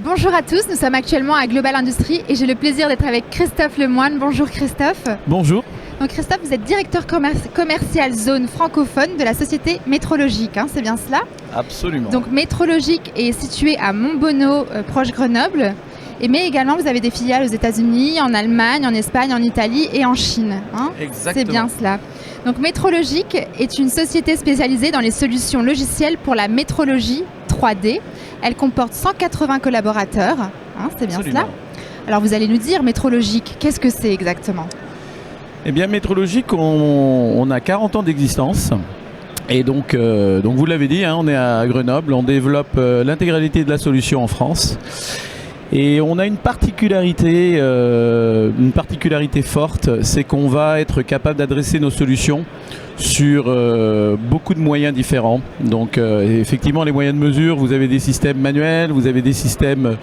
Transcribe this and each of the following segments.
Bonjour à tous, nous sommes actuellement à Global Industries et j'ai le plaisir d'être avec Christophe Lemoine. Bonjour Christophe. Bonjour. Donc Christophe, vous êtes directeur commercial zone francophone de la société Métrologique, hein, c'est bien cela? Absolument. Donc Métrologique est situé à Montbonneau, proche Grenoble. Mais également, vous avez des filiales aux États-Unis, en Allemagne, en Espagne, en Italie et en Chine. Hein. Exactement. C'est bien cela. Donc Métrologique est une société spécialisée dans les solutions logicielles pour la métrologie 3D. Elle comporte 180 collaborateurs. Hein, c'est bien Absolument. cela. Alors vous allez nous dire, Métrologique, qu'est-ce que c'est exactement? Eh bien, Métrologique, on a 40 ans d'existence. Et donc vous l'avez dit, hein, on est à Grenoble, on développe l'intégralité de la solution en France. Et on a une particularité forte, c'est qu'on va être capable d'adresser nos solutions sur beaucoup de moyens différents. Donc effectivement, les moyens de mesure, vous avez des systèmes manuels, vous avez des systèmes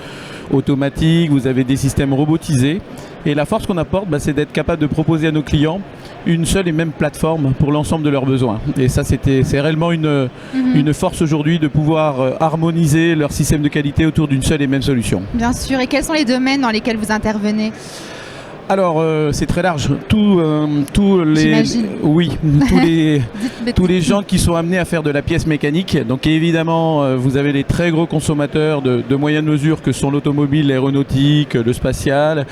automatiques, vous avez des systèmes robotisés. Et la force qu'on apporte, c'est d'être capable de proposer à nos clients une seule et même plateforme pour l'ensemble de leurs besoins. Et ça, c'est réellement une force aujourd'hui de pouvoir harmoniser leur système de qualité autour d'une seule et même solution. Bien sûr. Et quels sont les domaines dans lesquels vous intervenez? Alors, c'est très large. Tous les gens qui sont amenés à faire de la pièce mécanique. Donc évidemment, vous avez les très gros consommateurs de moyens de mesure que sont l'automobile, l'aéronautique, le spatial.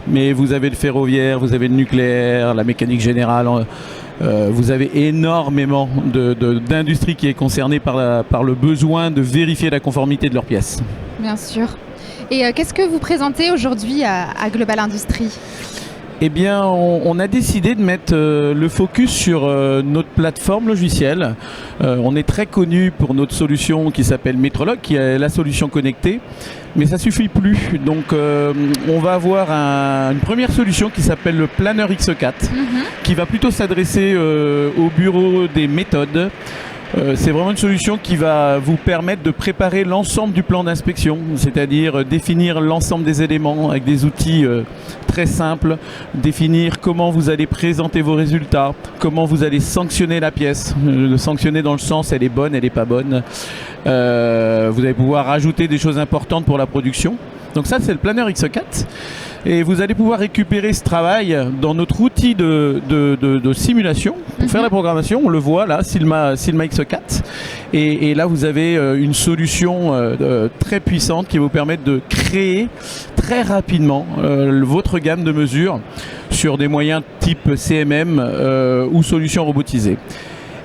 Mais vous avez le ferroviaire, vous avez le nucléaire, la mécanique générale. Vous avez énormément d'industrie qui est concernée par le besoin de vérifier la conformité de leurs pièces. Bien sûr. Et qu'est-ce que vous présentez aujourd'hui à Global Industries? Eh bien, on a décidé de mettre le focus sur notre plateforme logicielle. On est très connu pour notre solution qui s'appelle Métrologue, qui est la solution connectée. Mais ça ne suffit plus. Donc, on va avoir une première solution qui s'appelle le Planner X4, qui va plutôt s'adresser au bureau des méthodes. C'est vraiment une solution qui va vous permettre de préparer l'ensemble du plan d'inspection, c'est-à-dire définir l'ensemble des éléments avec des outils très simples, définir comment vous allez présenter vos résultats, comment vous allez sanctionner la pièce, sanctionner dans le sens elle est bonne, elle n'est pas bonne. Vous allez pouvoir rajouter des choses importantes pour la production. Donc ça, c'est le Planner X4. Et vous allez pouvoir récupérer ce travail dans notre outil de simulation pour faire la programmation. On le voit là, Silma X4. Et là, vous avez une solution très puissante qui va vous permettre de créer très rapidement votre gamme de mesures sur des moyens type CMM ou solutions robotisées.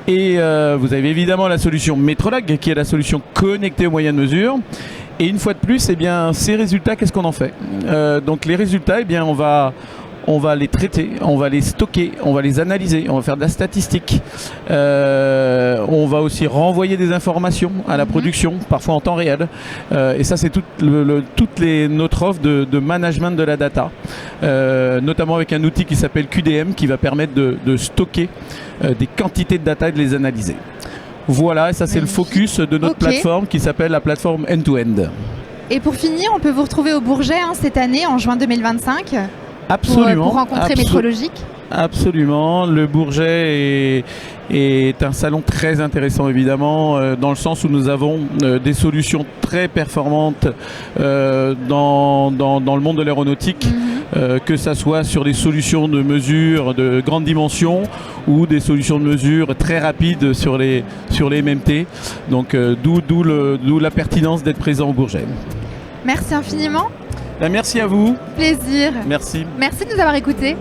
Et vous avez évidemment la solution Métrologue, qui est la solution connectée aux moyens de mesure. Et une fois de plus, eh bien, ces résultats, qu'est-ce qu'on en fait? Donc les résultats, eh bien, on va les traiter, on va les stocker, on va les analyser, on va faire de la statistique. On va aussi renvoyer des informations à la production, parfois en temps réel. Et ça, c'est toute notre offre de management de la data, notamment avec un outil qui s'appelle QDM, qui va permettre de stocker des quantités de data et de les analyser. Voilà, et ça c'est le focus de notre plateforme qui s'appelle la plateforme End-to-End. Et pour finir, on peut vous retrouver au Bourget cette année, en juin 2025, absolument, pour rencontrer Métrologique. Absolument, le Bourget est un salon très intéressant évidemment, dans le sens où nous avons des solutions très performantes dans le monde de l'aéronautique. Que ça soit sur des solutions de mesure de grande dimension ou des solutions de mesure très rapides sur les MMT. Donc d'où la pertinence d'être présent au Bourget. Merci infiniment. Merci à vous. Plaisir. Merci. Merci de nous avoir écoutés.